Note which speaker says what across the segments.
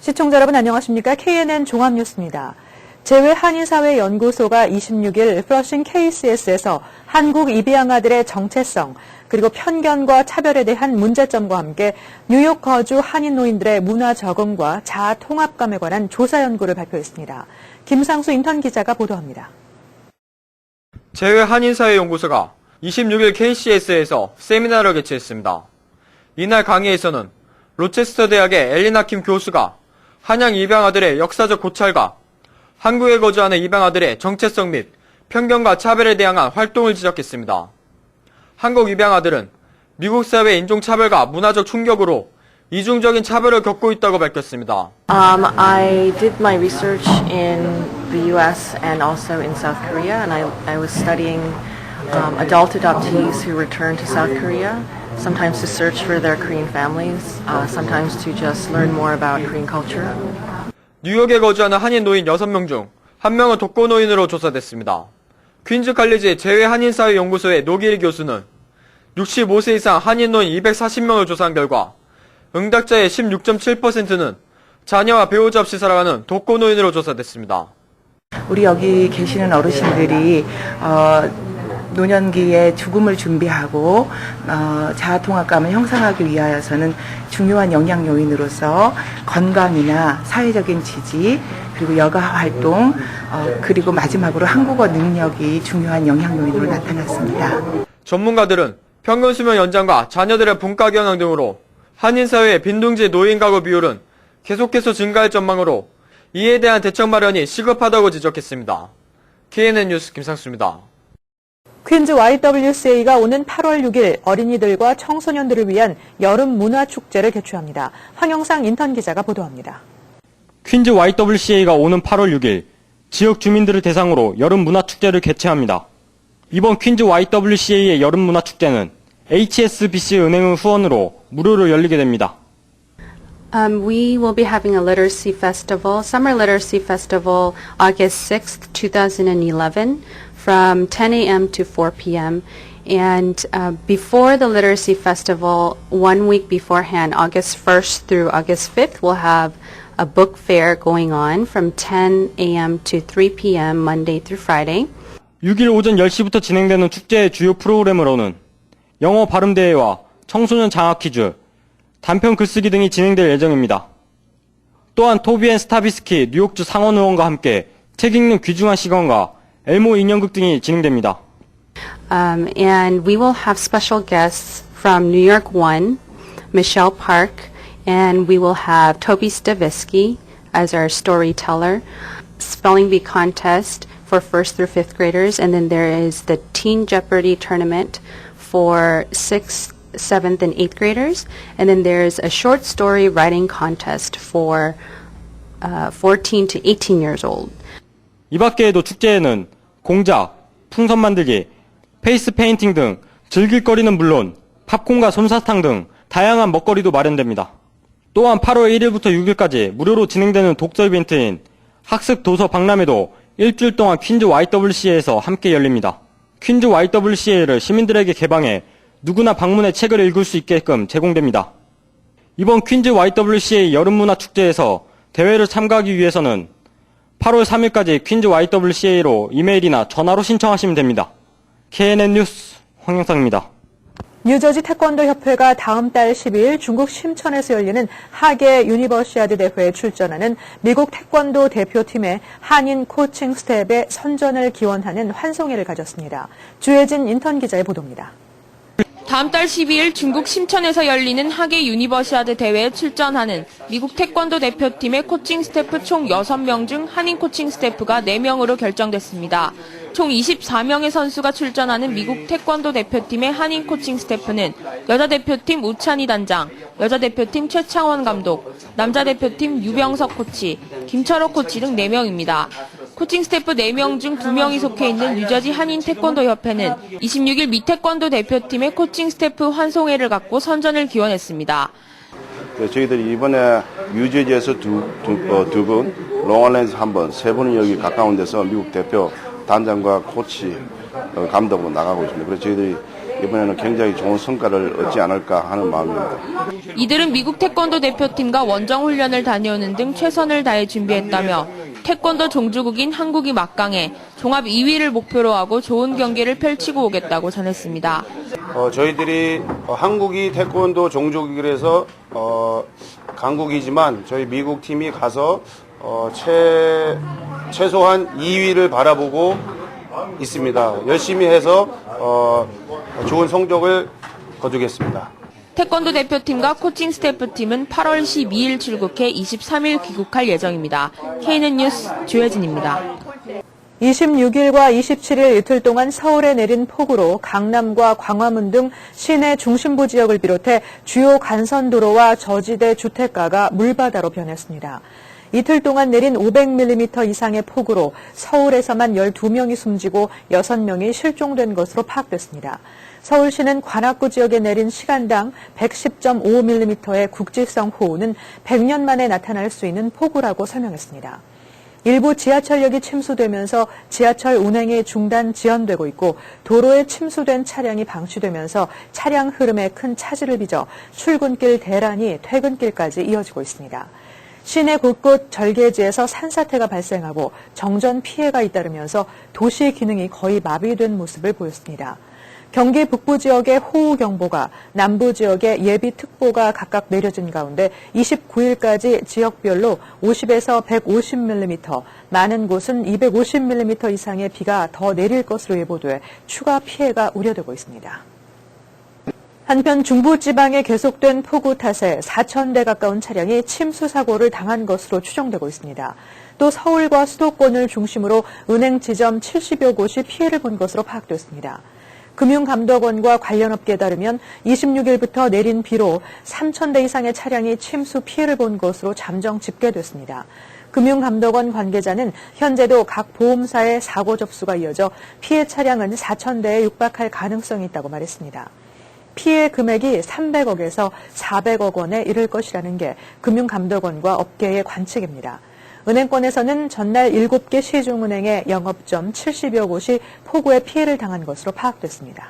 Speaker 1: 시청자 여러분 안녕하십니까? KNN 종합뉴스입니다. 재외한인사회연구소가 26일 플러싱 KCS에서 한국 입양아들의 정체성 그리고 편견과 차별에 대한 문제점과 함께 뉴욕 거주 한인 노인들의 문화 적응과 자아 통합감에 관한 조사 연구를 발표했습니다. 김상수 인턴 기자가 보도합니다.
Speaker 2: 재외한인사회연구소가 26일 KCS에서 세미나를 개최했습니다. 이날 강의에서는 로체스터 대학의 엘리나 킴 교수가 한양 입양아들의 역사적 고찰과 한국에 거주하는 입양아들의 정체성 및 편견과 차별에 대항한 활동을 지적했습니다. 한국 입양아들은 미국 사회 인종차별과 문화적 충격으로 이중적인 차별을 겪고 있다고 밝혔습니다.
Speaker 3: I did my research in the U.S. and also in South Korea, and I was studying adult adoptees who returned to South Korea, sometimes to search for their Korean families, sometimes to just learn more about Korean culture.
Speaker 2: 뉴욕에 거주하는 한인 노인 6명 중 1명은 독거 노인으로 조사됐습니다. 퀸즈 칼리지 재외한인사회연구소의 노길 교수는 65세 이상 한인 노인 240명을 조사한 결과 응답자의 16.7%는 자녀와 배우자 없이 살아가는 독거 노인으로 조사됐습니다.
Speaker 4: 우리 여기 계시는 어르신들이 노년기에 죽음을 준비하고 자아통합감을 형성하기 위하여서는 중요한 영향 요인으로서 건강이나 사회적인 지지 그리고 여가 활동 그리고 마지막으로 한국어 능력이 중요한 영향 요인으로 나타났습니다.
Speaker 2: 전문가들은 평균 수명 연장과 자녀들의 분가 경영 등으로 한인 사회의 빈둥지 노인 가구 비율은 계속해서 증가할 전망으로 이에 대한 대책 마련이 시급하다고 지적했습니다. KNN 뉴스 김상수입니다.
Speaker 1: 퀸즈 YWCA가 오는 8월 6일 어린이들과 청소년들을 위한 여름 문화축제를 개최합니다. 황영상 인턴 기자가 보도합니다.
Speaker 5: 퀸즈 YWCA가 오는 8월 6일 지역 주민들을 대상으로 여름 문화축제를 개최합니다. 이번 퀸즈 YWCA의 여름 문화축제는 HSBC 은행의 후원으로 무료로 열리게 됩니다.
Speaker 6: We will be having a literacy festival, summer literacy festival, August 6th, 2011, from 10 a.m. to 4 p.m. And before the literacy festival, 1 week beforehand, August 1st through August 5th, we'll have a book fair going on from 10 a.m. to 3 p.m. Monday through Friday.
Speaker 5: 6일 오전 10시부터 진행되는 축제의 주요 프로그램으로는 영어 발음 대회와 청소년 장학 퀴즈, 단편 글쓰기 등이 진행될 예정입니다. 또한 토비 앤 스타비스키 뉴욕주 상원 의원과 함께 책 읽는 귀중한 시간과 엘모 인형극 등이 진행됩니다.
Speaker 6: And we will have special guests from New York 1, Michelle Park, and we will have Toby Stavisky as our storyteller, spelling bee contest for 1st through 5th graders, and then there is the Teen Jeopardy tournament for 6th, 7th, and 8th graders, and then there's a short story writing contest for 14 to 18 years old.
Speaker 5: 이 밖에도 축제에는 공작, 풍선 만들기, 페이스 페인팅 등 즐길 거리는 물론 팝콘과 솜사탕 등 다양한 먹거리도 마련됩니다. 또한 8월 1일부터 6일까지 무료로 진행되는 독서 이벤트인 학습 도서 박람회도 일주일 동안 퀸즈 YWCA에서 함께 열립니다. 퀸즈 YWCA를 시민들에게 개방해 누구나 방문해 책을 읽을 수 있게끔 제공됩니다. 이번 퀸즈 YWCA 여름문화축제에서 대회를 참가하기 위해서는 8월 3일까지 퀸즈 YWCA로 이메일이나 전화로 신청하시면 됩니다. KNN 뉴스 황영상입니다.
Speaker 1: 뉴저지 태권도 협회가 다음 달 12일 중국 심천에서 열리는 하계 유니버시아드 대회에 출전하는 미국 태권도 대표팀의 한인 코칭 스텝의 선전을 기원하는 환송회를 가졌습니다. 주혜진 인턴 기자의 보도입니다.
Speaker 7: 다음 달 12일 중국 심천에서 열리는 하계 유니버시아드 대회에 출전하는 미국 태권도 대표팀의 코칭 스태프 총 6명 중 한인 코칭 스태프가 4명으로 결정됐습니다. 총 24명의 선수가 출전하는 미국 태권도 대표팀의 한인 코칭 스태프는 여자 대표팀 우찬희 단장, 여자 대표팀 최창원 감독, 남자 대표팀 유병석 코치, 김철호 코치 등 4명입니다. 코칭 스태프 4명 중 2명이 속해 있는 뉴저지 한인 태권도 협회는 26일 미 태권도 대표팀의 코칭 스태프 환송회를 갖고 선전을 기원했습니다.
Speaker 8: 네, 저희들이 이번에 뉴저지에서 두 분, 롱아일랜드에서 한 분, 3분은 여기 가까운 데서 미국 대표 단장과 코치, 감독으로 나가고 있습니다. 그래서 저희들이 이번에는 굉장히 좋은 성과를 얻지 않을까 하는 마음입니다.
Speaker 7: 이들은 미국 태권도 대표팀과 원정 훈련을 다녀오는 등 최선을 다해 준비했다며 태권도 종주국인 한국이 막강해 종합 2위를 목표로 하고 좋은 경기를 펼치고 오겠다고 전했습니다.
Speaker 9: 저희들이 한국이 태권도 종족이라서 강국이지만 저희 미국 팀이 가서 최소한 2위를 바라보고 있습니다. 열심히 해서 좋은 성적을 거두겠습니다.
Speaker 7: 태권도 대표팀과 코칭 스태프팀은 8월 12일 출국해 23일 귀국할 예정입니다. KNN 뉴스 조혜진입니다.
Speaker 1: 26일과 27일 이틀 동안 서울에 내린 폭우로 강남과 광화문 등 시내 중심부 지역을 비롯해 주요 간선도로와 저지대 주택가가 물바다로 변했습니다. 이틀 동안 내린 500mm 이상의 폭우로 서울에서만 12명이 숨지고 6명이 실종된 것으로 파악됐습니다. 서울시는 관악구 지역에 내린 시간당 110.5mm의 국지성 호우는 100년 만에 나타날 수 있는 폭우라고 설명했습니다. 일부 지하철역이 침수되면서 지하철 운행이 중단 지연되고 있고 도로에 침수된 차량이 방치되면서 차량 흐름에 큰 차질을 빚어 출근길 대란이 퇴근길까지 이어지고 있습니다. 시내 곳곳 절개지에서 산사태가 발생하고 정전 피해가 잇따르면서 도시 기능이 거의 마비된 모습을 보였습니다. 경기 북부 지역에 호우경보가, 남부 지역에 예비특보가 각각 내려진 가운데 29일까지 지역별로 50에서 150mm, 많은 곳은 250mm 이상의 비가 더 내릴 것으로 예보돼 추가 피해가 우려되고 있습니다. 한편 중부지방에 계속된 폭우 탓에 4,000대 가까운 차량이 침수 사고를 당한 것으로 추정되고 있습니다. 또 서울과 수도권을 중심으로 은행 지점 70여 곳이 피해를 본 것으로 파악됐습니다. 금융감독원과 관련 업계에 따르면 26일부터 내린 비로 3,000대 이상의 차량이 침수 피해를 본 것으로 잠정 집계됐습니다. 금융감독원 관계자는 현재도 각 보험사의 사고 접수가 이어져 피해 차량은 4,000대에 육박할 가능성이 있다고 말했습니다. 피해 금액이 300억에서 400억 원에 이를 것이라는 게 금융감독원과 업계의 관측입니다. 은행권에서는 전날 7개 시중은행의 영업점 70여 곳이 폭우에 피해를 당한 것으로 파악됐습니다.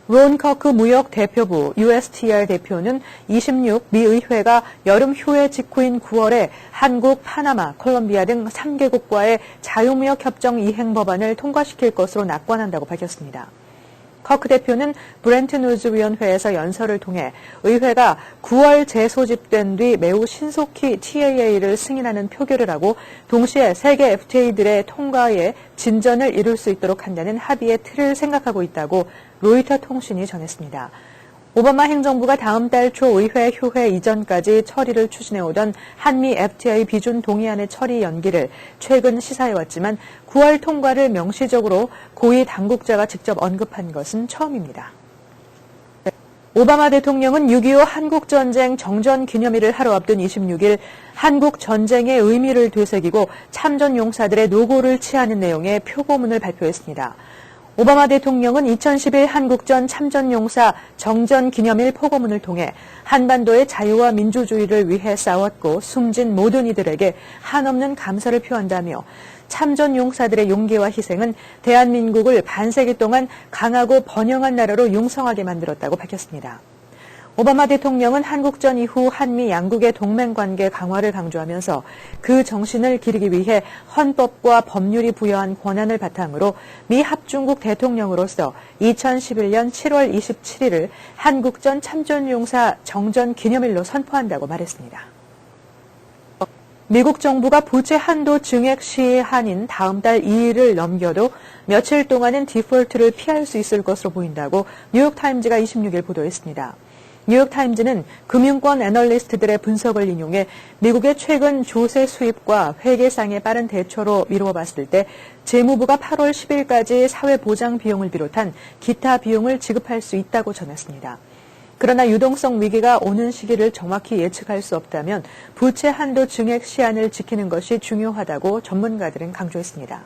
Speaker 1: 론 커크 무역 대표부 USTR 대표는 26 미 의회가 여름 휴회 직후인 9월에 한국, 파나마, 콜롬비아 등 3개국과의 자유무역 협정 이행 법안을 통과시킬 것으로 낙관한다고 밝혔습니다. 커크 대표는 브렌트 누즈 위원회에서 연설을 통해 의회가 9월 재소집된 뒤 매우 신속히 TAA를 승인하는 표결을 하고 동시에 세계 FTA들의 통과에 진전을 이룰 수 있도록 한다는 합의의 틀을 생각하고 있다고 로이터 통신이 전했습니다. 오바마 행정부가 다음 달 초 의회 휴회 이전까지 처리를 추진해오던 한미 FTA 비준 동의안의 처리 연기를 최근 시사해왔지만 9월 통과를 명시적으로 고위 당국자가 직접 언급한 것은 처음입니다. 오바마 대통령은 6.25 한국전쟁 정전 기념일을 하루 앞둔 26일 한국 전쟁의 의미를 되새기고 참전 용사들의 노고를 치하는 내용의 표고문을 발표했습니다. 오바마 대통령은 2011 한국전 참전용사 정전기념일 포고문을 통해 한반도의 자유와 민주주의를 위해 싸웠고 숨진 모든 이들에게 한없는 감사를 표한다며 참전용사들의 용기와 희생은 대한민국을 반세기 동안 강하고 번영한 나라로 융성하게 만들었다고 밝혔습니다. 오바마 대통령은 한국전 이후 한미 양국의 동맹관계 강화를 강조하면서 그 정신을 기리기 위해 헌법과 법률이 부여한 권한을 바탕으로 미 합중국 대통령으로서 2011년 7월 27일을 한국전 참전용사 정전 기념일로 선포한다고 말했습니다. 미국 정부가 부채 한도 증액 시한인 다음 달 2일을 넘겨도 며칠 동안은 디폴트를 피할 수 있을 것으로 보인다고 뉴욕타임즈가 26일 보도했습니다. 뉴욕타임즈는 금융권 애널리스트들의 분석을 인용해 미국의 최근 조세 수입과 회계상의 빠른 대처로 미루어 봤을 때 재무부가 8월 10일까지 사회보장 비용을 비롯한 기타 비용을 지급할 수 있다고 전했습니다. 그러나 유동성 위기가 오는 시기를 정확히 예측할 수 없다면 부채 한도 증액 시한을 지키는 것이 중요하다고 전문가들은 강조했습니다.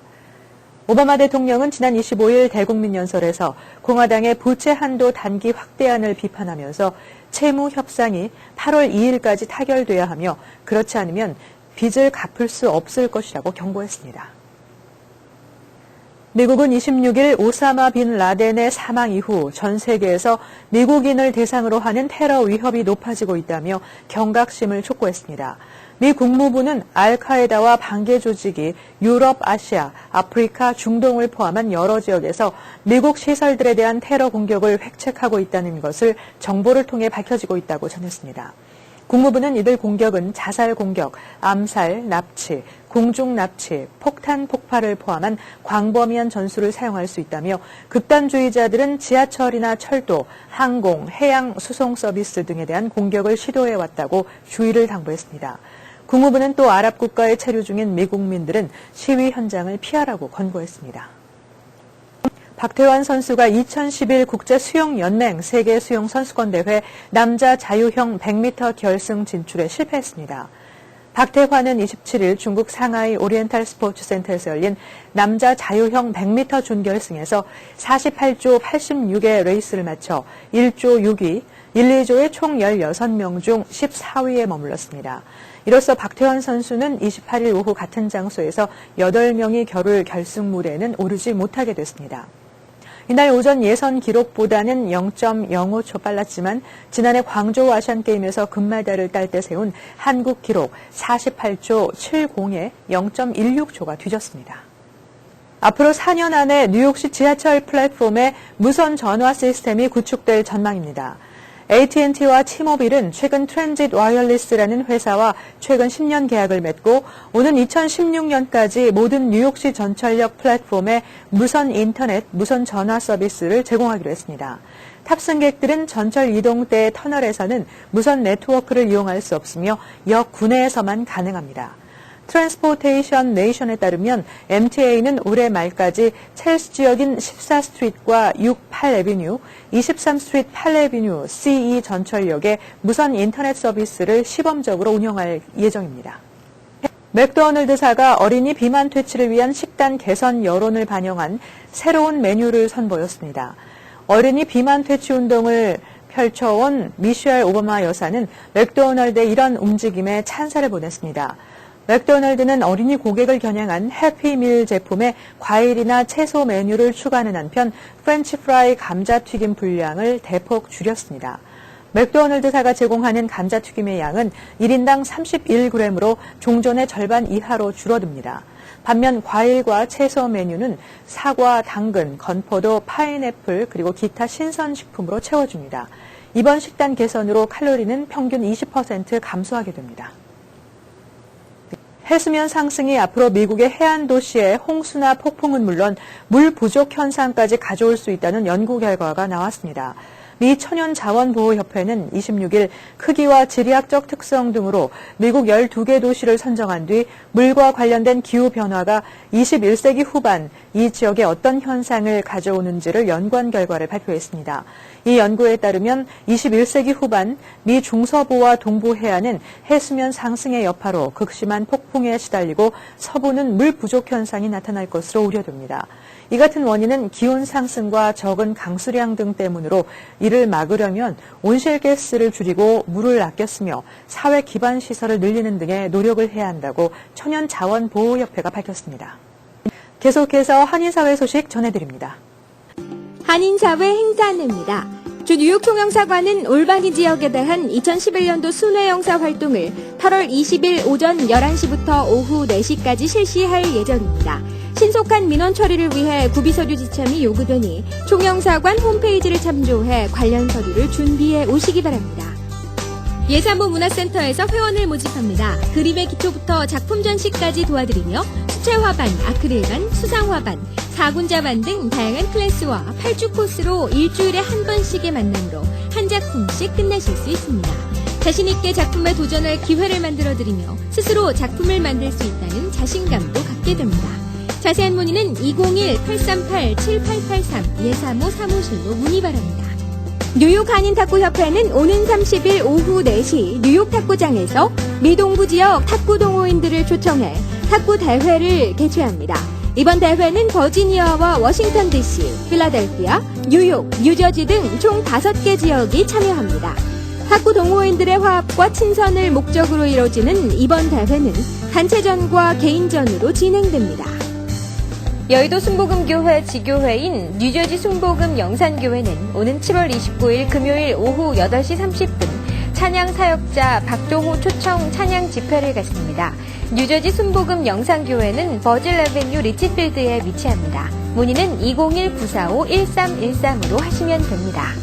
Speaker 1: 오바마 대통령은 지난 25일 대국민 연설에서 공화당의 부채 한도 단기 확대안을 비판하면서 채무 협상이 8월 2일까지 타결돼야 하며 그렇지 않으면 빚을 갚을 수 없을 것이라고 경고했습니다. 미국은 26일 오사마 빈 라덴의 사망 이후 전 세계에서 미국인을 대상으로 하는 테러 위협이 높아지고 있다며 경각심을 촉구했습니다. 미 국무부는 알카에다와 반개 조직이 유럽, 아시아, 아프리카, 중동을 포함한 여러 지역에서 미국 시설들에 대한 테러 공격을 획책하고 있다는 것을 정보를 통해 밝혀지고 있다고 전했습니다. 국무부는 이들 공격은 자살 공격, 암살, 납치, 공중 납치, 폭탄 폭발을 포함한 광범위한 전술을 사용할 수 있다며 극단주의자들은 지하철이나 철도, 항공, 해양 수송 서비스 등에 대한 공격을 시도해왔다고 주의를 당부했습니다. 국무부는 또 아랍 국가에 체류 중인 미국민들은 시위 현장을 피하라고 권고했습니다. 박태환 선수가 2011 국제수영연맹 세계수영선수권대회 남자 자유형 100m 결승 진출에 실패했습니다. 박태환은 27일 중국 상하이 오리엔탈 스포츠센터에서 열린 남자 자유형 100m 준결승에서 48조 86의 레이스를 마쳐 1조 6위, 1, 2조의 총 16명 중 14위에 머물렀습니다. 이로써 박태환 선수는 28일 오후 같은 장소에서 8명이 겨룰 결승 무대에는 오르지 못하게 됐습니다. 이날 오전 예선 기록보다는 0.05초 빨랐지만 지난해 광저우 아시안게임에서 금메달을 딸 때 세운 한국 기록 48조 70에 0.16초가 뒤졌습니다. 앞으로 4년 안에 뉴욕시 지하철 플랫폼에 무선 전화 시스템이 구축될 전망입니다. AT&T와 T-모빌은 최근 트랜짓 와이어리스라는 회사와 최근 10년 계약을 맺고 오는 2016년까지 모든 뉴욕시 전철역 플랫폼에 무선 인터넷, 무선 전화 서비스를 제공하기로 했습니다. 탑승객들은 전철 이동 때 터널에서는 무선 네트워크를 이용할 수 없으며 역 구내에서만 가능합니다. 트랜스포테이션 네이션에 따르면 MTA는 올해 말까지 첼시 지역인 14스트리트과 6, 8에비뉴, 23스트리트 8에비뉴, CE 전철역에 무선 인터넷 서비스를 시범적으로 운영할 예정입니다. 맥도너ल्드사가 어린이 비만 퇴치를 위한 식단 개선 여론을 반영한 새로운 메뉴를 선보였습니다. 어린이 비만 퇴치 운동을 펼쳐온 미셸 오바마 여사는 맥도날드의 이런 움직임에 찬사를 보냈습니다. 맥도날드는 어린이 고객을 겨냥한 해피밀 제품에 과일이나 채소 메뉴를 추가하는 한편 프렌치 프라이 감자튀김 분량을 대폭 줄였습니다. 맥도날드사가 제공하는 감자튀김의 양은 1인당 31g으로 종전의 절반 이하로 줄어듭니다. 반면 과일과 채소 메뉴는 사과, 당근, 건포도, 파인애플 그리고 기타 신선식품으로 채워줍니다. 이번 식단 개선으로 칼로리는 평균 20% 감소하게 됩니다. 해수면 상승이 앞으로 미국의 해안 도시의 홍수나 폭풍은 물론 물 부족 현상까지 가져올 수 있다는 연구 결과가 나왔습니다. 미 천연자원보호협회는 26일 크기와 지리학적 특성 등으로 미국 12개 도시를 선정한 뒤 물과 관련된 기후변화가 21세기 후반 이 지역에 어떤 현상을 가져오는지를 연구한 결과를 발표했습니다. 이 연구에 따르면 21세기 후반 미 중서부와 동부 해안은 해수면 상승의 여파로 극심한 폭풍에 시달리고 서부는 물 부족 현상이 나타날 것으로 우려됩니다. 이 같은 원인은 기온 상승과 적은 강수량 등 때문으로 이를 막으려면 온실가스를 줄이고 물을 아껴 쓰며 사회 기반 시설을 늘리는 등의 노력을 해야 한다고 천연자원보호협회가 밝혔습니다. 계속해서 한인사회 소식 전해드립니다.
Speaker 10: 한인사회 행사 안내입니다. 주 뉴욕 총영사관은 올바니 지역에 대한 2011년도 순회영사 활동을 8월 20일 오전 11시부터 오후 4시까지 실시할 예정입니다. 신속한 민원 처리를 위해 구비서류 지참이 요구되니 총영사관 홈페이지를 참조해 관련 서류를 준비해 오시기 바랍니다. 예산부 문화센터에서 회원을 모집합니다. 그림의 기초부터 작품 전시까지 도와드리며 수채화반, 아크릴반, 수상화반, 4군자반 등 다양한 클래스와 8주 코스로 일주일에 한 번씩의 만남으로 한 작품씩 끝내실 수 있습니다. 자신있게 작품에 도전할 기회를 만들어드리며 스스로 작품을 만들 수 있다는 자신감도 갖게 됩니다. 자세한 문의는 201-838-7883 예사모 사무실로 문의 바랍니다. 뉴욕 한인탁구협회는 오는 30일 오후 4시 뉴욕 탁구장에서 미동부 지역 탁구 동호인들을 초청해 탁구 대회를 개최합니다. 이번 대회는 버지니아와 워싱턴 DC, 필라델피아, 뉴욕, 뉴저지 등 총 5개 지역이 참여합니다. 탁구 동호인들의 화합과 친선을 목적으로 이뤄지는 이번 대회는 단체전과 개인전으로 진행됩니다. 여의도 순복음교회 지교회인 뉴저지 순복음 영산교회는 오는 7월 29일 금요일 오후 8시 30분 찬양 사역자 박동호 초청 찬양 집회를 갖습니다. 뉴저지 순복음 영산교회는 버질 애베뉴 리치필드에 위치합니다. 문의는 201-945-1313으로 하시면 됩니다.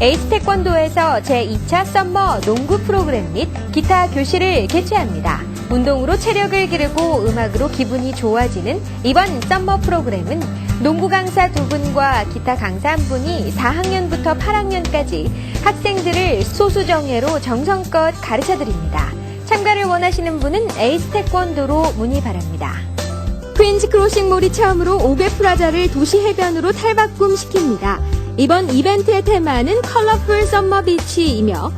Speaker 10: 에이스 태권도에서 제2차 썸머 농구 프로그램 및 기타 교실을 개최합니다. 운동으로 체력을 기르고 음악으로 기분이 좋아지는 이번 썸머 프로그램은 농구 강사 2분과 기타 강사 1분이 4학년부터 8학년까지 학생들을 소수정예로 정성껏 가르쳐드립니다. 참가를 원하시는 분은 에이스 태권도로 문의 바랍니다. 퀸즈 크로싱몰이 처음으로 오베 프라자를 도시 해변으로 탈바꿈시킵니다. 이번 이벤트의 테마는 컬러풀 썸머 비치이며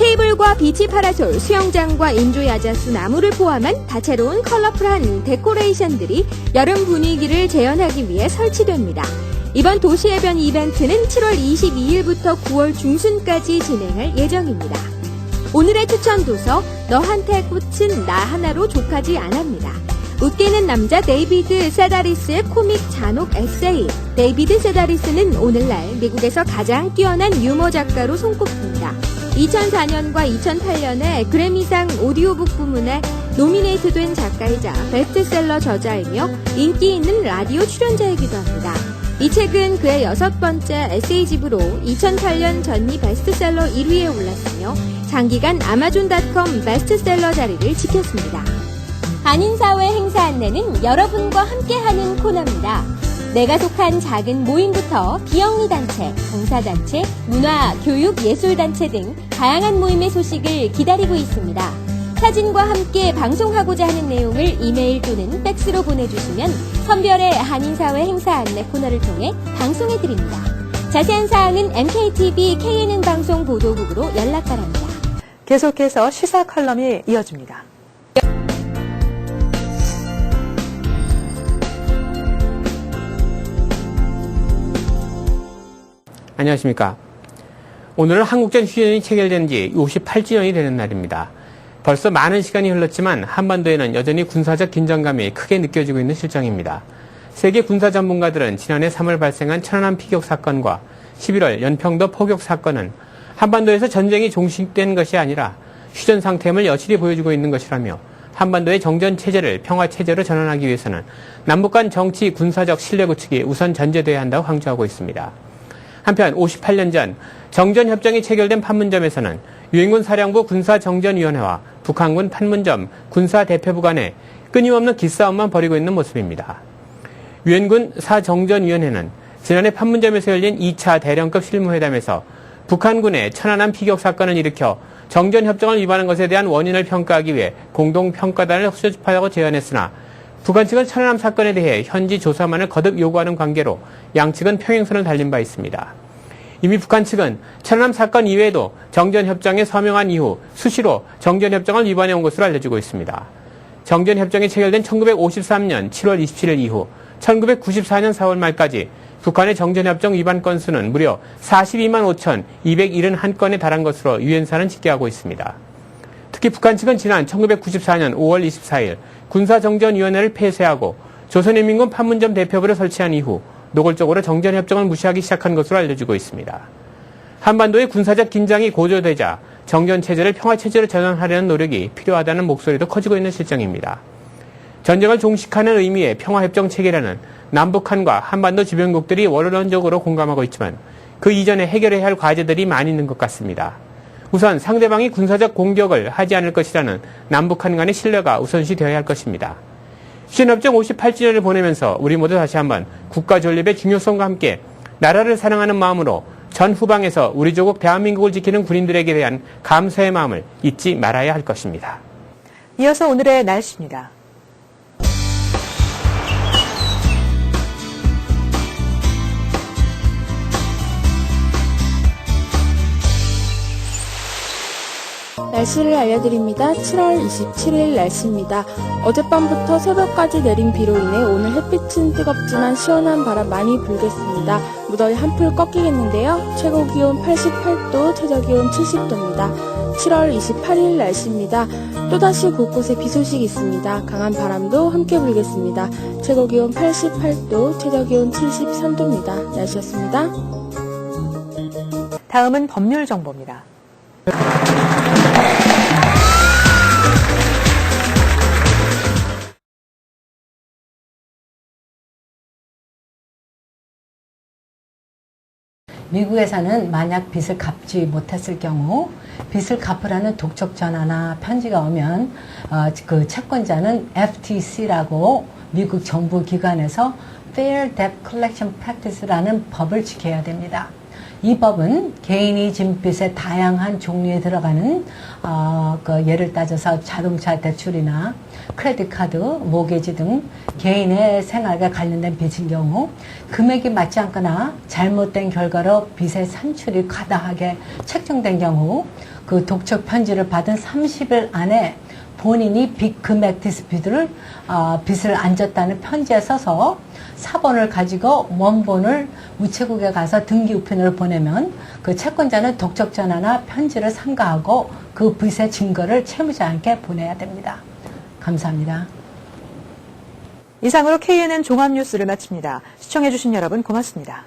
Speaker 10: 테이블과 비치 파라솔, 수영장과 인조 야자수 나무를 포함한 다채로운 컬러풀한 데코레이션들이 여름 분위기를 재현하기 위해 설치됩니다. 이번 도시해변 이벤트는 7월 22일부터 9월 중순까지 진행할 예정입니다. 오늘의 추천 도서 너한테 꽃은 나 하나로 족하지 않합니다. 웃기는 남자 데이비드 세다리스의 코믹 잔혹 에세이. 데이비드 세다리스는 오늘날 미국에서 가장 뛰어난 유머 작가로 손꼽힙니다. 2004년과 2008년에 그래미상 오디오북 부문에 노미네이트된 작가이자 베스트셀러 저자이며 인기 있는 라디오 출연자이기도 합니다. 이 책은 그의 6번째 에세이집으로 2008년 전니 베스트셀러 1위에 올랐으며 장기간 아마존.com 베스트셀러 자리를 지켰습니다. 한인사회 행사 안내는 여러분과 함께하는 코너입니다. 내가 속한 작은 모임부터 비영리 단체, 봉사단체, 문화, 교육, 예술단체 등 다양한 모임의 소식을 기다리고 있습니다. 사진과 함께 방송하고자 하는 내용을 이메일 또는 팩스로 보내주시면 선별의 한인사회 행사 안내 코너를 통해 방송해드립니다. 자세한 사항은 MKTV KNN 방송 보도국으로 연락 바랍니다.
Speaker 1: 계속해서 시사 칼럼이 이어집니다.
Speaker 11: 안녕하십니까. 오늘은 한국전 휴전이 체결된 지 58주년이 되는 날입니다. 벌써 많은 시간이 흘렀지만 한반도에는 여전히 군사적 긴장감이 크게 느껴지고 있는 실정입니다. 세계 군사 전문가들은 지난해 3월 발생한 천안함 피격 사건과 11월 연평도 포격 사건은 한반도에서 전쟁이 종식된 것이 아니라 휴전 상태임을 여실히 보여주고 있는 것이라며 한반도의 정전 체제를 평화 체제로 전환하기 위해서는 남북 간 정치 군사적 신뢰 구축이 우선 전제돼야 한다고 강조하고 있습니다. 한편 58년 전 정전협정이 체결된 판문점에서는 유엔군 사령부 군사정전위원회와 북한군 판문점 군사대표부 간에 끊임없는 기싸움만 벌이고 있는 모습입니다. 유엔군 사정전위원회는 지난해 판문점에서 열린 2차 대령급 실무회담에서 북한군의 천안함 피격 사건을 일으켜 정전협정을 위반한 것에 대한 원인을 평가하기 위해 공동평가단을 소집하자고 제안했으나 북한 측은 천안함 사건에 대해 현지 조사만을 거듭 요구하는 관계로 양측은 평행선을 달린 바 있습니다. 이미 북한 측은 천안함 사건 이외에도 정전협정에 서명한 이후 수시로 정전협정을 위반해온 것으로 알려지고 있습니다. 정전협정이 체결된 1953년 7월 27일 이후 1994년 4월 말까지 북한의 정전협정 위반 건수는 무려 42만 5,271건에 달한 것으로 유엔사는 집계하고 있습니다. 특히 북한 측은 지난 1994년 5월 24일 군사정전위원회를 폐쇄하고 조선인민군 판문점 대표부를 설치한 이후 노골적으로 정전협정을 무시하기 시작한 것으로 알려지고 있습니다. 한반도의 군사적 긴장이 고조되자 정전체제를 평화체제로 전환하려는 노력이 필요하다는 목소리도 커지고 있는 실정입니다. 전쟁을 종식하는 의미의 평화협정 체계라는 남북한과 한반도 주변국들이 원론적으로 공감하고 있지만 그 이전에 해결해야 할 과제들이 많이 있는 것 같습니다. 우선 상대방이 군사적 공격을 하지 않을 것이라는 남북한 간의 신뢰가 우선시 되어야 할 것입니다. 휴전협정 58주년을 보내면서 우리 모두 다시 한번 국가 존립의 중요성과 함께 나라를 사랑하는 마음으로 전 후방에서 우리 조국 대한민국을 지키는 군인들에게 대한 감사의 마음을 잊지 말아야 할 것입니다.
Speaker 1: 이어서 오늘의 날씨입니다.
Speaker 12: 날씨를 알려드립니다. 7월 27일 날씨입니다. 어젯밤부터 새벽까지 내린 비로 인해 오늘 햇빛은 뜨겁지만 시원한 바람 많이 불겠습니다. 무더위 한풀 꺾이겠는데요. 최고 기온 88도, 최저 기온 70도입니다. 7월 28일 날씨입니다. 또다시 곳곳에 비 소식이 있습니다. 강한 바람도 함께 불겠습니다. 최고기온 88도, 최저기온 73도입니다. 날씨였습니다.
Speaker 1: 다음은 법률 정보입니다.
Speaker 13: 미국에서는 만약 빚을 갚지 못했을 경우 빚을 갚으라는 독촉 전화나 편지가 오면 그 채권자는 FTC라고 미국 정부 기관에서 Fair Debt Collection Practice라는 법을 지켜야 됩니다. 이 법은 개인이 진 빚의 다양한 종류에 들어가는 예를 따져서 자동차 대출이나 크레딧 카드, 모기지 등 개인의 생활과 관련된 빚인 경우 금액이 맞지 않거나 잘못된 결과로 빚의 산출이 과다하게 책정된 경우 그 독촉 편지를 받은 30일 안에 본인이 빚 금액 디스피트를 빚을 안 졌다는 편지에 써서 사본을 가지고 원본을 우체국에 가서 등기 우편으로 보내면 그 채권자는 독촉 전화나 편지를 삼가하고 그 빚의 증거를 채무자에게 보내야 됩니다. 감사합니다.
Speaker 1: 이상으로 KNN 종합뉴스를 마칩니다. 시청해주신 여러분 고맙습니다.